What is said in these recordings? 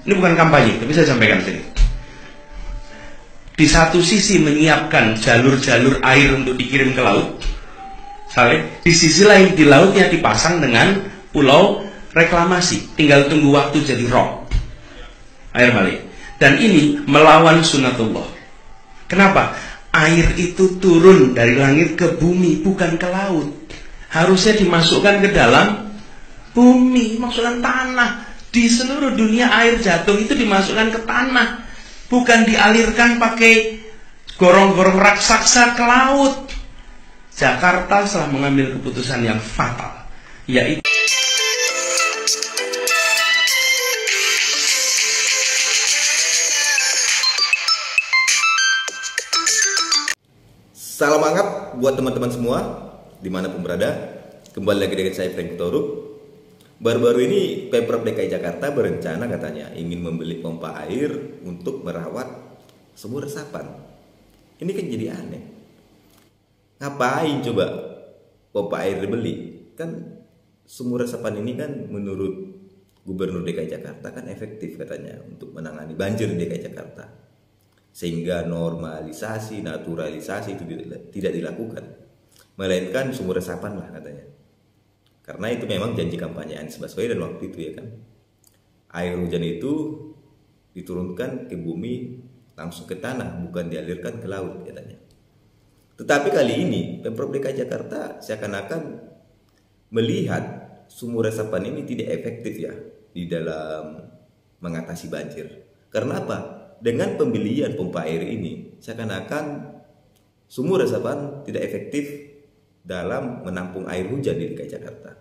Ini bukan kampanye, tapi saya sampaikan sini. Di satu sisi menyiapkan jalur-jalur air untuk dikirim ke laut, di sisi lain di lautnya dipasang dengan pulau reklamasi, tinggal tunggu waktu jadi rock, air balik. Dan ini melawan sunnatullah. Kenapa? Air itu turun dari langit ke bumi, bukan ke laut. Harusnya dimasukkan ke dalam bumi, masukkan tanah. Di seluruh dunia air jatuh itu dimasukkan ke tanah, bukan dialirkan pakai gorong-gorong raksasa ke laut. Jakarta telah mengambil keputusan yang fatal, yaitu salam hangat buat teman-teman semua dimanapun berada. Kembali lagi dengan saya Frank Toruk. Baru-baru ini Pemprov DKI Jakarta berencana katanya ingin membeli pompa air untuk merawat sumur resapan. Ini kan jadi aneh. Ngapain coba pompa air dibeli? Kan sumur resapan ini kan menurut Gubernur DKI Jakarta kan efektif katanya untuk menangani banjir di DKI Jakarta. Sehingga normalisasi, naturalisasi itu tidak dilakukan, melainkan sumur resapan lah katanya. Karena itu memang janji kampanye Anies Baswedan waktu itu, ya kan. Air hujan itu diturunkan ke bumi langsung ke tanah, bukan dialirkan ke laut katanya. Tetapi kali ini Pemprov DKI Jakarta seakan-akan melihat sumur resapan ini tidak efektif ya di dalam mengatasi banjir. Karena apa? Dengan pembelian pompa air ini seakan-akan sumur resapan tidak efektif dalam menampung air hujan di DKI Jakarta.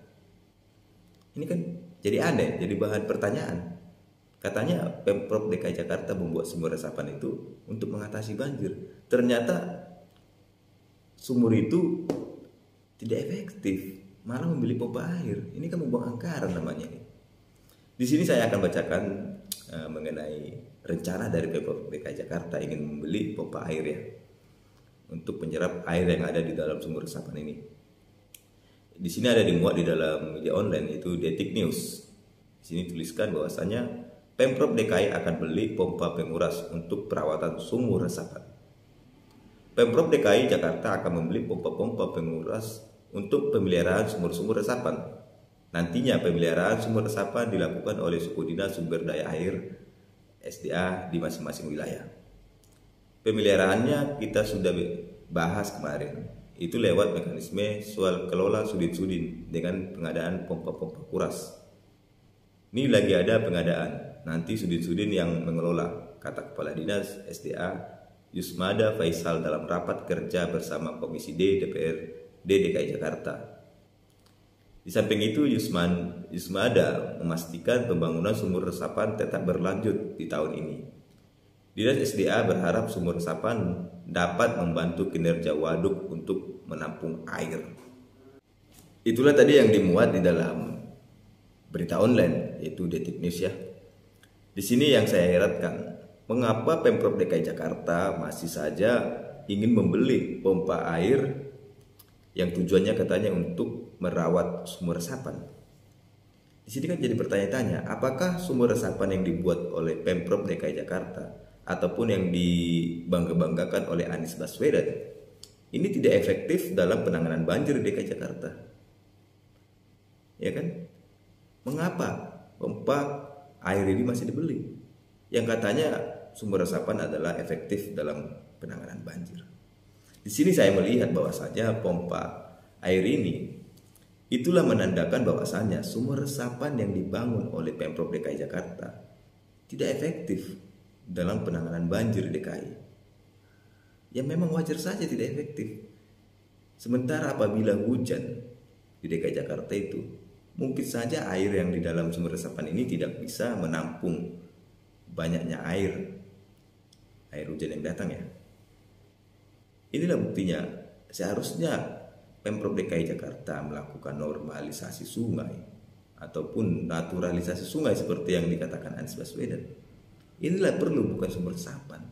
Ini kan jadi aneh, jadi bahan pertanyaan. Katanya Pemprov DKI Jakarta membuat sumur resapan itu untuk mengatasi banjir. Ternyata sumur itu tidak efektif, malah membeli pompa air. Ini kan membuang anggaran namanya. Di sini saya akan bacakan mengenai rencana dari Pemprov DKI Jakarta ingin membeli pompa air ya, untuk penyerap air yang ada di dalam sumur resapan ini. Di sini ada dimuat di dalam media online, itu Detik News. Di sini tuliskan bahwasanya Pemprov DKI akan beli pompa penguras untuk perawatan sumur resapan. Pemprov DKI Jakarta akan membeli pompa-pompa penguras untuk pemeliharaan sumur-sumur resapan. Nantinya pemeliharaan sumur resapan dilakukan oleh Suku Dinas Sumber Daya Air SDA di masing-masing wilayah. Pemeliharaannya kita sudah bahas kemarin. Itu lewat mekanisme soal kelola sudin-sudin dengan pengadaan pompa-pompa kuras. Ini lagi ada pengadaan, nanti sudin-sudin yang mengelola, kata Kepala Dinas SDA Yusmada Faisal dalam rapat kerja bersama Komisi D DPRD DKI Jakarta. Di samping itu Yusmada memastikan pembangunan sumur resapan tetap berlanjut di tahun ini. Dinas SDA berharap sumur resapan dapat membantu kinerja waduk untuk menampung air. Itulah tadi yang dimuat di dalam berita online, yaitu Detik News ya. Di sini yang saya herankan, mengapa Pemprov DKI Jakarta masih saja ingin membeli pompa air yang tujuannya katanya untuk merawat sumur resapan. Di sini kan jadi pertanyaan-tanya, apakah sumur resapan yang dibuat oleh Pemprov DKI Jakarta ataupun yang dibangga-banggakan oleh Anies Baswedan ini tidak efektif dalam penanganan banjir di DKI Jakarta? Ya kan? Mengapa pompa air ini masih dibeli? Yang katanya sumur resapan adalah efektif dalam penanganan banjir. Di sini saya melihat bahwasanya pompa air ini itulah menandakan bahwasanya sumur resapan yang dibangun oleh Pemprov DKI Jakarta tidak efektif dalam penanganan banjir di DKI. Ya memang wajar saja tidak efektif. Sementara apabila hujan di DKI Jakarta itu, mungkin saja air yang di dalam sumur resapan ini tidak bisa menampung banyaknya air hujan yang datang ya. Inilah buktinya, seharusnya Pemprov DKI Jakarta melakukan normalisasi sungai ataupun naturalisasi sungai seperti yang dikatakan Anies Baswedan. Inilah perlu, bukan sumur resapan.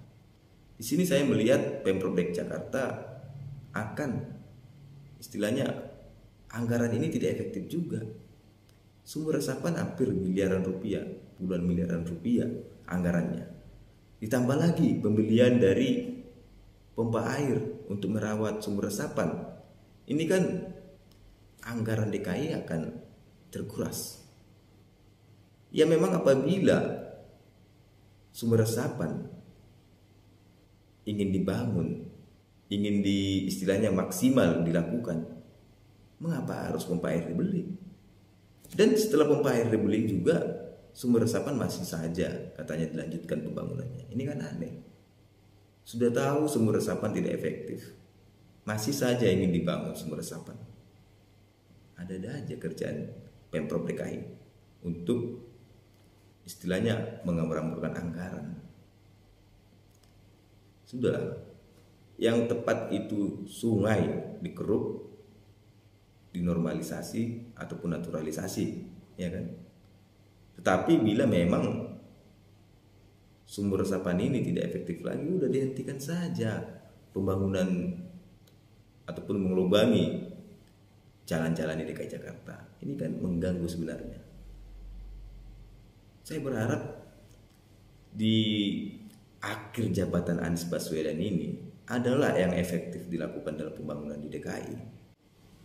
Di sini saya melihat Pemprov DKI Jakarta akan istilahnya anggaran ini tidak efektif juga. Sumber resapan hampir miliaran rupiah, puluhan miliaran rupiah anggarannya. Ditambah lagi pembelian dari pompa air untuk merawat sumber resapan. Ini kan anggaran DKI akan terkuras. Ya memang apabila sumber resapan ingin dibangun, ingin istilahnya maksimal dilakukan, mengapa harus pompa air dibeli? Dan setelah pompa air dibeli juga sumber resapan masih saja katanya dilanjutkan pembangunannya. Ini kan aneh. Sudah tahu sumber resapan tidak efektif, masih saja ingin dibangun sumber resapan. Ada aja kerjaan Pemprov DKI untuk istilahnya menghambur-hamburkan anggaran. Sudah, yang tepat itu sungai dikeruk, dinormalisasi ataupun naturalisasi, ya kan? Tetapi bila memang sumber resapan ini tidak efektif lagi, udah dihentikan saja pembangunan ataupun mengelubangi jalan-jalan di DKI Jakarta. Ini kan mengganggu sebenarnya. Saya berharap di akhir jabatan Anies Baswedan ini adalah yang efektif dilakukan dalam pembangunan di DKI.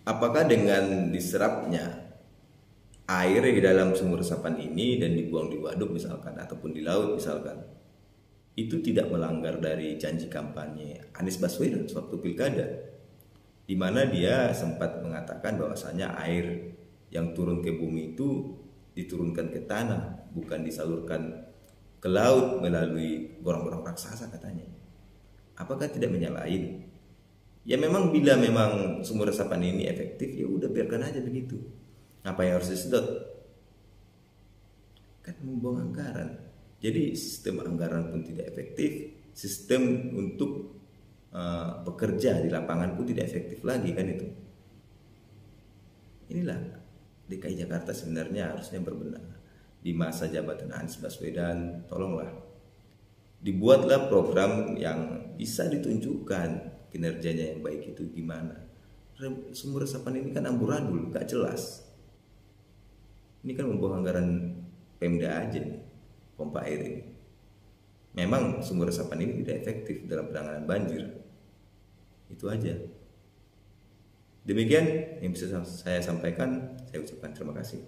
Apakah dengan diserapnya air di dalam sumber resapan ini dan dibuang di waduk misalkan ataupun di laut misalkan, itu tidak melanggar dari janji kampanye Anies Baswedan sewaktu pilkada, di mana dia sempat mengatakan bahwasanya air yang turun ke bumi itu diturunkan ke tanah, bukan disalurkan ke laut melalui gorong-gorong raksasa katanya. Apakah tidak menyalahin? Ya memang bila memang sumber resapan ini efektif, ya udah biarkan aja begitu. Apa yang harus disedot? Kan membuang anggaran. Jadi sistem anggaran pun tidak efektif, sistem untuk bekerja di lapangan pun tidak efektif lagi kan itu. Inilah DKI Jakarta sebenarnya harusnya berbenah. Di masa jabatan Anies Baswedan, tolonglah dibuatlah program yang bisa ditunjukkan kinerjanya yang baik itu gimana. Sumber resapan ini kan amburadul, gak jelas. Ini kan membuang anggaran Pemda aja nih, pompa air ini. Memang sumber resapan ini tidak efektif dalam penanganan banjir. Itu aja. Demikian yang bisa saya sampaikan. Saya ucapkan terima kasih.